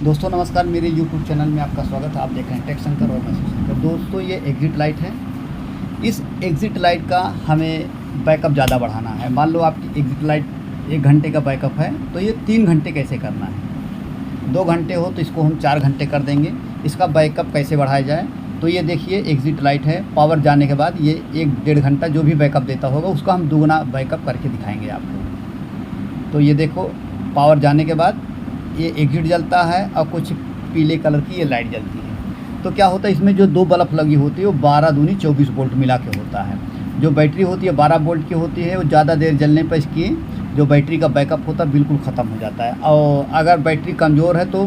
दोस्तों नमस्कार, मेरे YouTube चैनल में आपका स्वागत है। आप देख रहे हैं टेक शंकर और मैं शंकर। दोस्तों ये एग्जिट लाइट है। इस एग्जिट लाइट का हमें बैकअप ज़्यादा बढ़ाना है। मान लो आपकी एग्जिट लाइट 1 घंटे का बैकअप है तो ये 3 घंटे कैसे करना है। 2 घंटे हो तो इसको हम 4 घंटे कर देंगे। इसका बैकअप कैसे बढ़ाया जाए, तो ये देखिए एग्जिट लाइट है। पावर जाने के बाद ये 1-1.5 घंटा जो भी बैकअप देता होगा उसका हम दुगना बैकअप करके दिखाएँगे आपको। तो ये देखो, पावर जाने के बाद ये एग्जिट जलता है और कुछ पीले कलर की ये लाइट जलती है। तो क्या होता है, इसमें जो 2 बल्ब लगी होती है वो 12 दूनी 24 वोल्ट मिला के होता है। जो बैटरी होती है 12 वोल्ट की होती है। वो ज़्यादा देर जलने पर इसकी जो बैटरी का बैकअप होता है बिल्कुल ख़त्म हो जाता है। और अगर बैटरी कमज़ोर है तो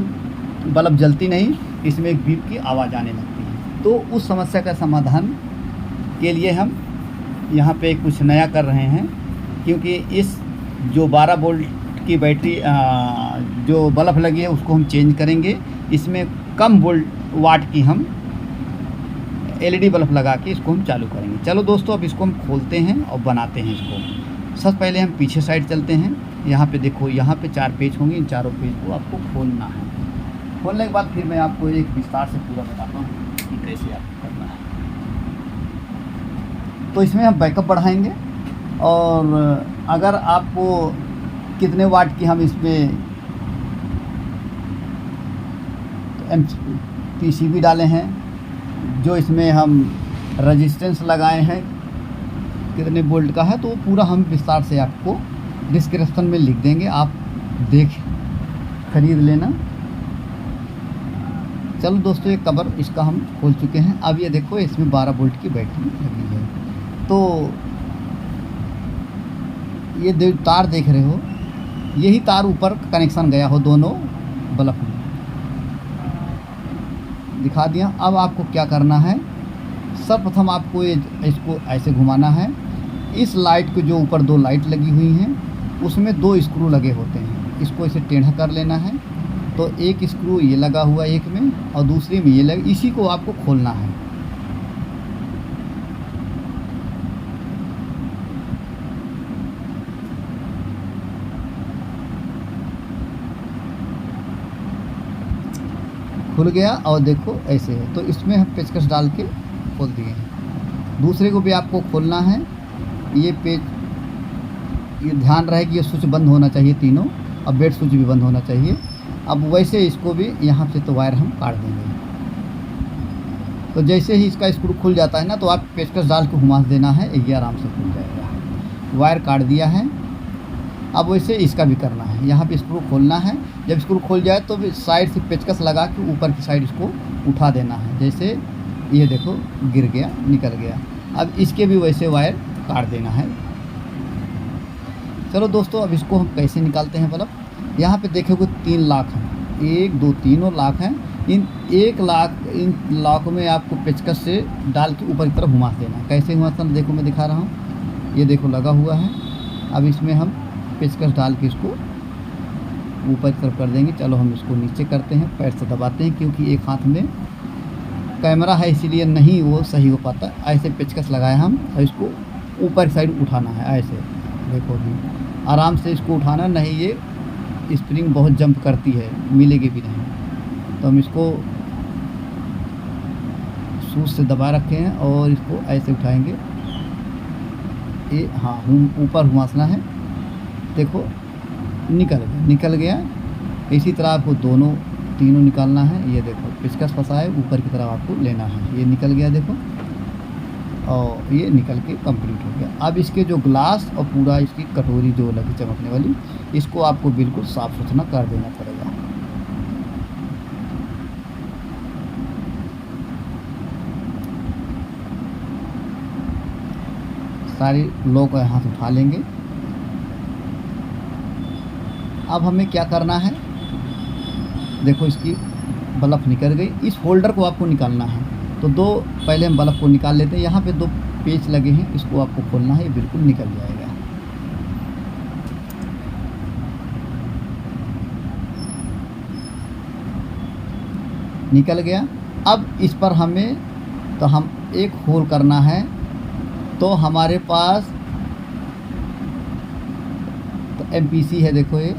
बल्ब जलती नहीं, इसमें एक बीप की आवाज़ आने लगती है। तो उस समस्या का समाधान के लिए हम यहाँ पे कुछ नया कर रहे हैं, क्योंकि इस जो 12 वोल्ट की बैटरी जो बल्ब लगी है उसको हम चेंज करेंगे। इसमें कम वाट की हम एलईडी बल्ब लगा के इसको हम चालू करेंगे। चलो दोस्तों, अब इसको हम खोलते हैं और बनाते हैं इसको। सबसे पहले हम पीछे साइड चलते हैं। यहाँ पे देखो, यहाँ पे 4 पेज होंगे। इन चारों पेज को आपको खोलना है। खोलने के बाद फिर मैं आपको एक विस्तार से पूरा बताता हूँ कि कैसे आपको करना है। तो इसमें हम बैकअप बढ़ाएंगे, और अगर आपको कितने वाट की हम इसमें पीसीबी डाले हैं, जो इसमें हम रेजिस्टेंस लगाए हैं कितने वोल्ट का है, तो पूरा हम विस्तार से आपको डिस्क्रिप्शन में लिख देंगे। आप देख खरीद लेना। चलो दोस्तों, ये कवर इसका हम खोल चुके हैं। अब ये देखो, इसमें 12 वोल्ट की बैटरी लगी है। तो ये तार देख रहे हो, यही तार ऊपर कनेक्शन गया हो दोनों बल्ब में, दिखा दिया। अब आपको क्या करना है, सर्वप्रथम आपको इसको ऐसे घुमाना है। इस लाइट को जो ऊपर 2 लाइट लगी हुई हैं उसमें 2 स्क्रू लगे होते हैं, इसको इसे टेढ़ा कर लेना है। तो एक स्क्रू ये लगा हुआ एक में और दूसरे में ये लगा, इसी को आपको खोलना है। खुल गया और देखो ऐसे है। तो इसमें हम पेचकस डाल के खोल दिए हैं। दूसरे को भी आपको खोलना है। ये ध्यान रहे कि ये स्विच बंद होना चाहिए तीनों, और बेड स्विच भी बंद होना चाहिए। अब वैसे इसको भी यहाँ से तो वायर हम काट देंगे। तो जैसे ही इसका स्क्रू खुल जाता है ना, तो आप पेचकस डाल के घुमा देना है, ये आराम से खुल जाएगा। वायर काट दिया है। अब वैसे इसका भी करना है। यहाँ पे स्क्रू खोलना है। जब स्क्रू खुल जाए तो साइड से पेचकस लगा के ऊपर की साइड इसको उठा देना है। जैसे ये देखो, गिर गया, निकल गया। अब इसके भी वैसे वायर काट देना है। चलो दोस्तों, अब इसको हम कैसे निकालते हैं बल्ब। यहाँ पे देखोगे 3 लाख हैं, 1 2 तीनों लाख हैं। इन 1 लाख इन लाखों में आपको पेचकस से डाल के ऊपर की तरफ घुमा देना है। कैसे घुमाता है देखो, मैं दिखा रहा हूँ। ये देखो लगा हुआ है। अब इसमें हम पेचकस डाल के इसको ऊपर की तरफ कर देंगे। चलो हम इसको नीचे करते हैं, पैर से दबाते हैं, क्योंकि एक हाथ में कैमरा है इसीलिए नहीं वो सही हो पाता। ऐसे पेचकस लगाया हम, और इसको ऊपर की साइड उठाना है। ऐसे देखो, भी आराम से इसको उठाना, नहीं ये स्प्रिंग बहुत जंप करती है, मिलेगी भी नहीं। तो हम इसको सूज से दबा रखे हैं और इसको ऐसे उठाएंगे। ये हाँ, ऊपर घुमाना है। देखो निकल गया। इसी तरह आपको तीनों निकालना है। ये देखो पेचकस फंसा है, ऊपर की तरफ आपको लेना है। ये निकल गया देखो, और ये निकल के कंप्लीट हो गया। अब इसके जो ग्लास और पूरा इसकी कटोरी जो लगी चमकने वाली, इसको आपको बिल्कुल साफ़ सुथरा कर देना पड़ेगा। सारी लो को यहाँ से उठा लेंगे। अब हमें क्या करना है, देखो इसकी बल्ब निकल गई। इस होल्डर को आपको निकालना है। तो पहले हम बल्ब को निकाल लेते हैं। यहाँ पे 2 पेच लगे हैं, इसको आपको खोलना है। ये बिल्कुल निकल जाएगा। निकल गया। अब इस पर हम एक होल करना है। तो हमारे पास तो MPC है, देखो ये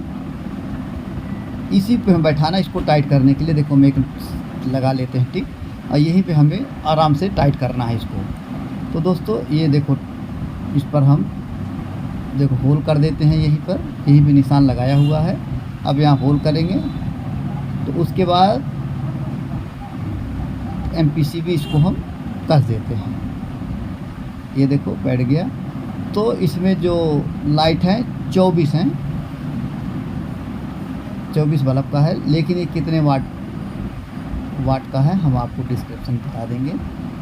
इसी पे हम बैठाना, इसको टाइट करने के लिए देखो हम एक लगा लेते हैं टिक, और यहीं पे हमें आराम से टाइट करना है इसको। तो दोस्तों ये देखो इस पर हम देखो होल कर देते हैं, यहीं पर यहीं पे निशान लगाया हुआ है। अब यहाँ होल करेंगे तो उसके बाद MPCB इसको हम कस देते हैं। ये देखो बैठ गया। तो इसमें जो लाइट है 24 हैं, 24 बल्ब का है, लेकिन ये कितने वाट का है हम आपको डिस्क्रिप्शन बता देंगे।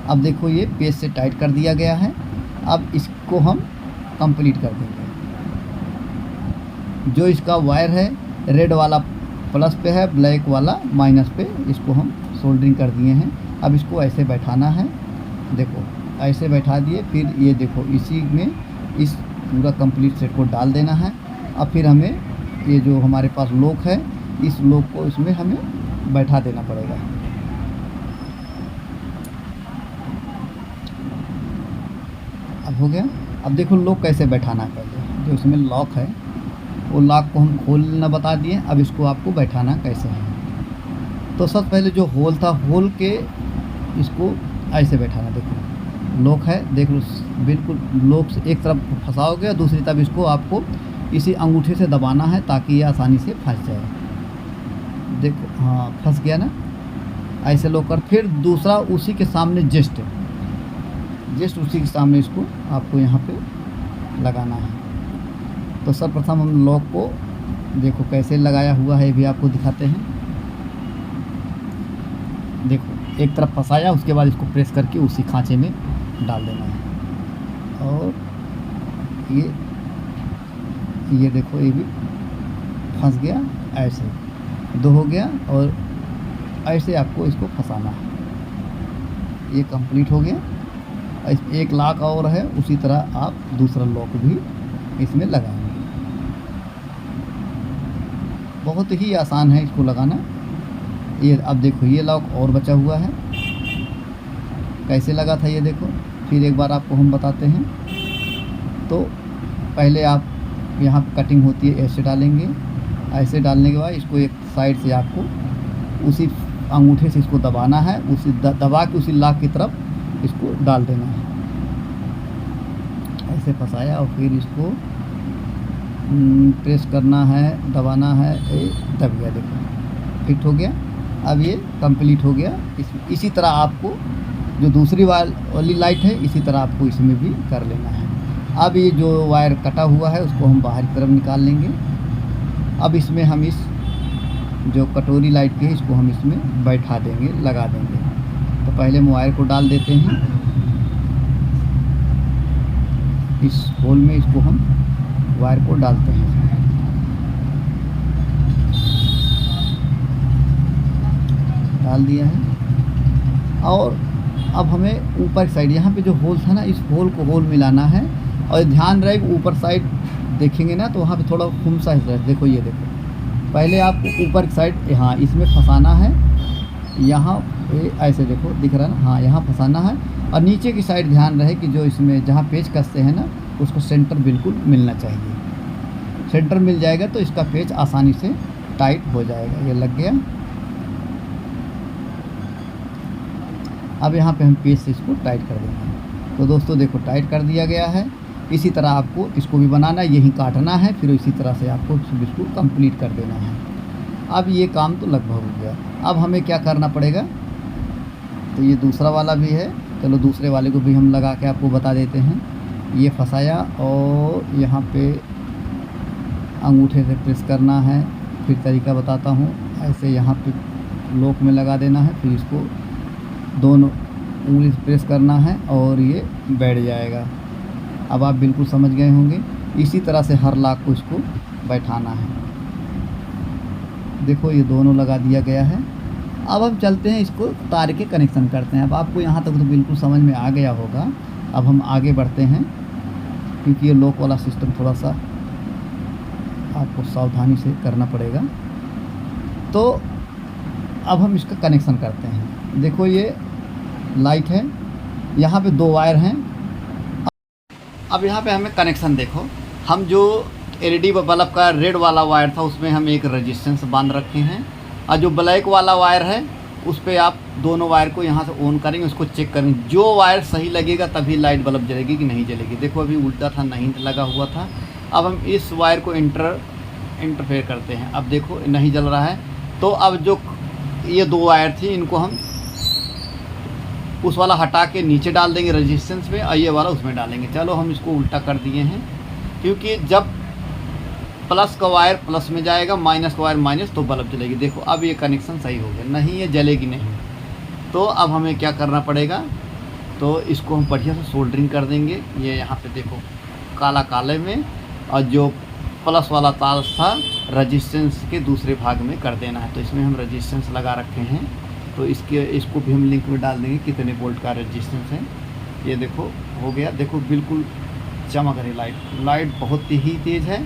अब देखो ये पेज से टाइट कर दिया गया है। अब इसको हम कंप्लीट कर देंगे। जो इसका वायर है रेड वाला प्लस पे है, ब्लैक वाला माइनस पे, इसको हम सोल्डरिंग कर दिए हैं। अब इसको ऐसे बैठाना है, देखो ऐसे बैठा दिए। फिर ये देखो इसी में इस पूरा कंप्लीट सेट को डाल देना है। अब फिर हमें ये जो हमारे पास लॉक है, इस लॉक को इसमें हमें बैठा देना पड़ेगा। अब हो गया। अब देखो लॉक कैसे बैठाना है। पहले जो इसमें लॉक है वो लॉक को हम खोलना बता दिए। अब इसको आपको बैठाना कैसे है। तो सबसे पहले जो होल था, होल के इसको ऐसे बैठाना। देखो लॉक है, देख लो बिल्कुल लॉक से एक तरफ फंसाओगे, दूसरी तरफ इसको आपको इसी अंगूठे से दबाना है ताकि ये आसानी से फंस जाए। देखो हाँ फंस गया ना, ऐसे लॉक कर। फिर दूसरा उसी के सामने जस्ट उसी के सामने इसको आपको यहाँ पे लगाना है। तो सर्वप्रथम हम लॉक को देखो कैसे लगाया हुआ है, ये भी आपको दिखाते हैं। देखो एक तरफ फंसाया, उसके बाद इसको प्रेस करके उसी खांचे में डाल देना है। और ये देखो ये भी फंस गया, ऐसे दो हो गया। और ऐसे आपको इसको फंसाना है। ये कंप्लीट हो गया। एक लॉक और है, उसी तरह आप दूसरा लॉक भी इसमें लगाएंगे। बहुत ही आसान है इसको लगाना। ये अब देखो ये लॉक और बचा हुआ है, कैसे लगा था ये देखो। फिर एक बार आपको हम बताते हैं। तो पहले आप यहाँ कटिंग होती है, ऐसे डालेंगे। ऐसे डालने के बाद इसको एक साइड से आपको उसी अंगूठे से इसको दबाना है, उसी दबा के उसी लॉक की तरफ इसको डाल देना है। ऐसे फंसाया और फिर इसको प्रेस करना है, दबाना है। ये दब गया, देखो फिट हो गया। अब ये कंप्लीट हो गया। इसी तरह आपको जो दूसरी वाली लाइट है, इसी तरह आपको इसमें भी कर लेना है। अब ये जो वायर कटा हुआ है उसको हम बाहर की तरफ निकाल लेंगे। अब इसमें हम इस जो कटोरी लाइट की है इसको हम इसमें बैठा देंगे, लगा देंगे। तो पहले हम वायर को डाल देते हैं इस होल में, इसको हम वायर को डालते हैं इसमें। डाल दिया है। और अब हमें ऊपर साइड यहाँ पे जो होल था ना, इस होल को होल मिलाना है। और ध्यान रहे ऊपर साइड देखेंगे ना तो वहाँ पे थोड़ा खुमसा हिस्सा है। देखो ये देखो पहले आपको ऊपर की साइड हाँ इसमें फंसाना है। यहाँ ऐसे देखो दिख रहा है ना, हाँ यहाँ फंसाना है। और नीचे की साइड ध्यान रहे कि जो इसमें जहाँ पेच कसते हैं ना, उसको सेंटर बिल्कुल मिलना चाहिए। सेंटर मिल जाएगा तो इसका पेच आसानी से टाइट हो जाएगा। ये लग गया। अब यहाँ पे हम पेच से इसको टाइट कर देंगे। तो दोस्तों देखो टाइट कर दिया गया है। इसी तरह आपको इसको भी बनाना है, यहीं काटना है, फिर इसी तरह से आपको इसको कंप्लीट कर देना है। अब ये काम तो लगभग हो गया। अब हमें क्या करना पड़ेगा, तो ये दूसरा वाला भी है, चलो दूसरे वाले को भी हम लगा के आपको बता देते हैं। ये फंसाया और यहाँ पे अंगूठे से प्रेस करना है। फिर तरीका बताता हूँ। ऐसे यहाँ पे लॉक में लगा देना है, फिर इसको दोनों उंगली से प्रेस करना है और ये बैठ जाएगा। अब आप बिल्कुल समझ गए होंगे। इसी तरह से हर लॉक को इसको बैठाना है। देखो ये दोनों लगा दिया गया है। अब हम चलते हैं, इसको तार के कनेक्शन करते हैं। अब आपको यहाँ तक तो बिल्कुल समझ में आ गया होगा। अब हम आगे बढ़ते हैं, क्योंकि ये लॉक वाला सिस्टम थोड़ा सा आपको सावधानी से करना पड़ेगा। तो अब हम इसका कनेक्शन करते हैं। देखो ये लाइट है, यहाँ पे दो वायर हैं। अब यहाँ पे हमें कनेक्शन देखो, हम जो LED बल्ब का रेड वाला वायर था उसमें हम एक रेजिस्टेंस बांध रखे हैं, और जो ब्लैक वाला वायर है उस पर आप दोनों वायर को यहाँ से ऑन करेंगे, उसको चेक करेंगे। जो वायर सही लगेगा तभी लाइट बल्ब जलेगी कि नहीं जलेगी। देखो अभी उल्टा था, नहीं लगा हुआ था। अब हम इस वायर को इंटरफेयर करते हैं। अब देखो नहीं जल रहा है। तो अब जो ये दो वायर थी इनको हम उस वाला हटा के नीचे डाल देंगे रेजिस्टेंस में, और ये वाला उसमें डालेंगे। चलो हम इसको उल्टा कर दिए हैं, क्योंकि जब प्लस का वायर प्लस में जाएगा, माइनस का वायर माइनस, तो बल्ब जलेगी। देखो अब ये कनेक्शन सही हो गया, नहीं ये जलेगी नहीं। तो अब हमें क्या करना पड़ेगा, तो इसको हम बढ़िया से सोल्डरिंग कर देंगे। ये यहाँ पे देखो काला काले में, और जो प्लस वाला तार था रेजिस्टेंस के दूसरे भाग में कर देना है। तो इसमें हम रेजिस्टेंस लगा रखे हैं, तो इसको भी हम लिंक में डाल देंगे कितने वोल्ट का रेजिस्टेंस है। ये देखो हो गया, देखो बिल्कुल चमक रही लाइट बहुत ही तेज़ है।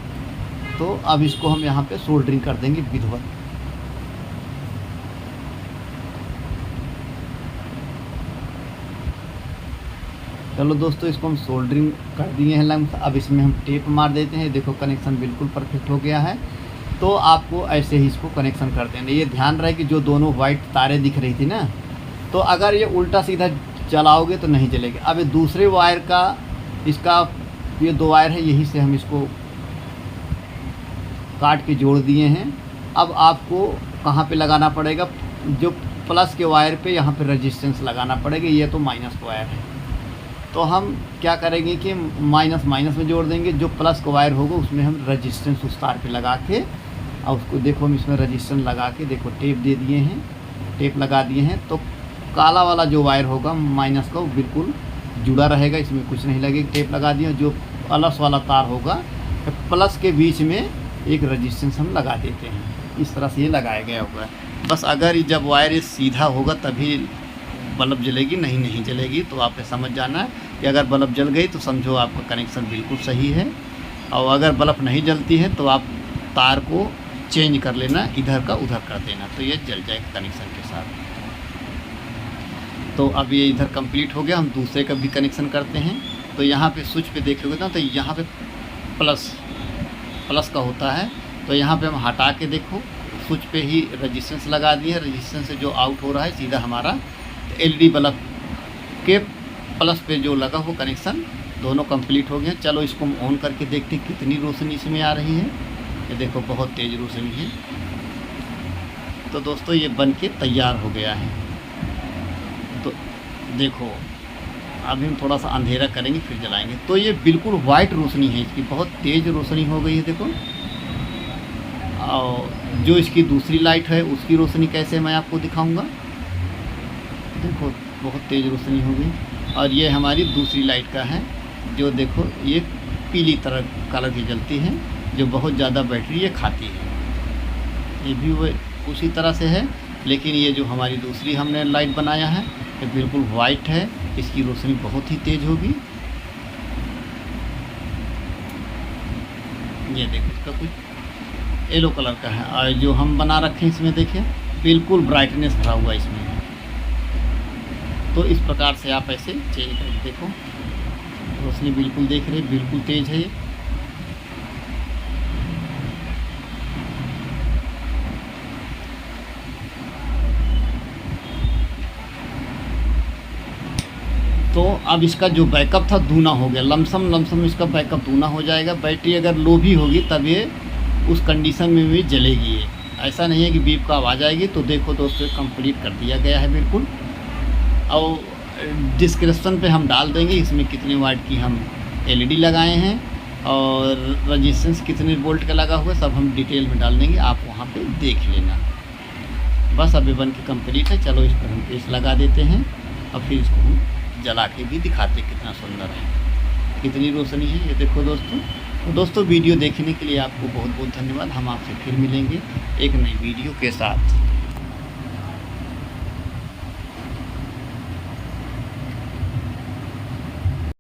तो अब इसको हम यहाँ पे सोल्डरिंग कर देंगे विधिवत। चलो दोस्तों, इसको हम सोल्डरिंग कर दिए हैं लैंप। अब इसमें हम टेप मार देते हैं। देखो कनेक्शन बिल्कुल परफेक्ट हो गया है। तो आपको ऐसे ही इसको कनेक्शन कर देना। ये ध्यान रहे कि जो दोनों वाइट तारें दिख रही थी ना, तो अगर ये उल्टा सीधा चलाओगे तो नहीं चलेगा। अब ये दूसरे वायर का, इसका ये दो वायर है, यही से हम इसको काट के जोड़ दिए हैं। अब आपको कहाँ पे लगाना पड़ेगा, जो प्लस के वायर पे यहाँ पे रेजिस्टेंस लगाना पड़ेगा। ये तो माइनस का वायर है, तो हम क्या करेंगे कि माइनस में जोड़ देंगे। जो प्लस का वायर होगा उसमें हम रेजिस्टेंस उस तार पे लगा के, और उसको देखो हम इसमें रेजिस्टेंस लगा के देखो टेप दे दिए हैं, टेप लगा दिए हैं। तो काला वाला जो वायर होगा माइनस का, वो बिल्कुल जुड़ा रहेगा, इसमें कुछ नहीं लगेगा। टेप लगा दिया। जो प्लस वाला तार होगा प्लस के बीच में एक रेजिस्टेंस हम लगा देते हैं। इस तरह से ये लगाया गया होगा। बस अगर जब वायर ये सीधा होगा तभी बल्ब जलेगी, नहीं जलेगी। तो आपने समझ जाना है कि अगर बल्ब जल गई तो समझो आपका कनेक्शन बिल्कुल सही है। और अगर बल्ब नहीं जलती है तो आप तार को चेंज कर लेना, इधर का उधर कर देना, तो ये जल जाएगा कनेक्शन के साथ। तो अब ये इधर कंप्लीट हो गया। हम दूसरे का भी कनेक्शन करते हैं। तो यहाँ पे स्विच पे देख लोगे ना, तो यहाँ पे प्लस का होता है। तो यहाँ पे हम हटा के देखो स्विच पे ही रेजिस्टेंस लगा दिए हैं। रेजिस्टेंस से जो आउट हो रहा है सीधा हमारा LED बल्ब के प्लस पे जो लगा वो कनेक्शन दोनों कंप्लीट हो गए। चलो इसको हम ऑन करके देखते हैं कितनी रोशनी इसमें आ रही है। ये देखो बहुत तेज़ रोशनी है। तो दोस्तों ये बन के तैयार हो गया है। तो देखो अभी हम थोड़ा सा अंधेरा करेंगे फिर जलाएंगे। तो ये बिल्कुल वाइट रोशनी है, इसकी बहुत तेज़ रोशनी हो गई है। देखो, और जो इसकी दूसरी लाइट है उसकी रोशनी कैसे मैं आपको दिखाऊंगा। देखो बहुत तेज़ रोशनी हो गई। और ये हमारी दूसरी लाइट का है, जो देखो ये पीली तरह कलर की जलती है, जो बहुत ज़्यादा बैटरी ये खाती है। ये भी वो उसी तरह से है, लेकिन ये जो हमारी दूसरी हमने लाइट बनाया है ये बिल्कुल वाइट है, इसकी रोशनी बहुत ही तेज़ होगी। ये देखो इसका कुछ येलो कलर का है, और जो हम बना रखे हैं इसमें देखिए बिल्कुल ब्राइटनेस भरा हुआ इसमें। तो इस प्रकार से आप ऐसे चेंज कर देखो, रोशनी बिल्कुल देख रहे बिल्कुल तेज़ है ये। तो अब इसका जो बैकअप था दूना हो गया, लमसम इसका बैकअप दूना हो जाएगा। बैटरी अगर लो भी होगी तब ये उस कंडीशन में भी जलेगी। ये ऐसा नहीं है कि बीप का आवाज़ आएगी। तो देखो दोस्तों कंप्लीट कर दिया गया है बिल्कुल। और डिस्क्रिप्शन पे हम डाल देंगे इसमें कितने वाट की हम LED लगाए हैं और रेजिस्टेंस कितने वोल्ट का लगा हुआ है, सब हम डिटेल में डाल देंगे, आप वहाँ पे देख लेना। बस अभी बन के कंप्लीट है। चलो इस पर हम पेस्ट लगा देते हैं और फिर इसको हम जला के भी दिखाते कितना सुंदर है, कितनी रोशनी है। ये देखो दोस्तों। तो दोस्तों वीडियो देखने के लिए आपको बहुत बहुत धन्यवाद। हम आपसे फिर मिलेंगे एक नई वीडियो के साथ।